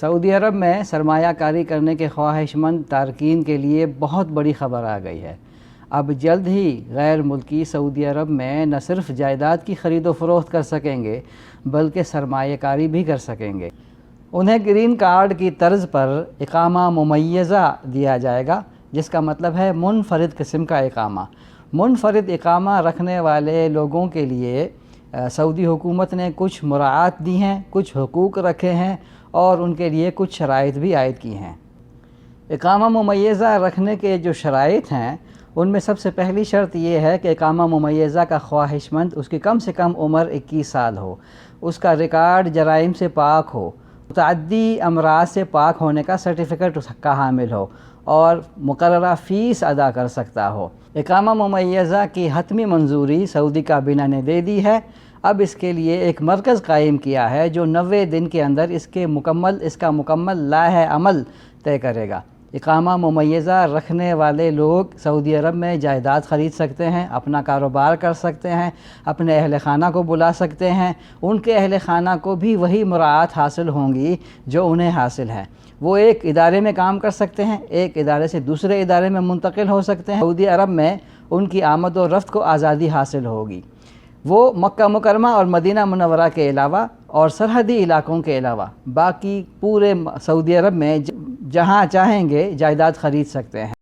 سعودی عرب میں سرمایہ کاری کرنے کے خواہش مند تارکین کے لیے بہت بڑی خبر آ گئی ہے۔ اب جلد ہی غیر ملکی سعودی عرب میں نہ صرف جائیداد کی خرید و فروخت کر سکیں گے بلکہ سرمایہ کاری بھی کر سکیں گے۔ انہیں گرین کارڈ کی طرز پر اقامہ ممیزہ دیا جائے گا، جس کا مطلب ہے منفرد قسم کا اقامہ۔ منفرد اقامہ رکھنے والے لوگوں کے لیے سعودی حکومت نے کچھ مراعات دی ہیں، کچھ حقوق رکھے ہیں اور ان کے لیے کچھ شرائط بھی عائد کی ہیں۔ اقامہ ممیزہ رکھنے کے جو شرائط ہیں ان میں سب سے پہلی شرط یہ ہے کہ اقامہ ممیزہ کا خواہش مند اس کی کم سے کم عمر 21 سال ہو، اس کا ریکارڈ جرائم سے پاک ہو، متعدی امراض سے پاک ہونے کا سرٹیفکیٹ کا حامل ہو اور مقررہ فیس ادا کر سکتا ہو۔ اقامہ ممیزہ کی حتمی منظوری سعودی کابینہ نے دے دی ہے۔ اب اس کے لیے ایک مرکز قائم کیا ہے جو 90 دن کے اندر اس کا مکمل لائحہ عمل طے کرے گا۔ اقامہ ممیزہ رکھنے والے لوگ سعودی عرب میں جائیداد خرید سکتے ہیں، اپنا کاروبار کر سکتے ہیں، اپنے اہل خانہ کو بلا سکتے ہیں، ان کے اہل خانہ کو بھی وہی مراعات حاصل ہوں گی جو انہیں حاصل ہیں۔ وہ ایک ادارے میں کام کر سکتے ہیں، ایک ادارے سے دوسرے ادارے میں منتقل ہو سکتے ہیں۔ سعودی عرب میں ان کی آمد و رفت کو آزادی حاصل ہوگی۔ وہ مکہ مکرمہ اور مدینہ منورہ کے علاوہ اور سرحدی علاقوں کے علاوہ باقی پورے سعودی عرب میں جہاں چاہیں گے جائیداد خرید سکتے ہیں۔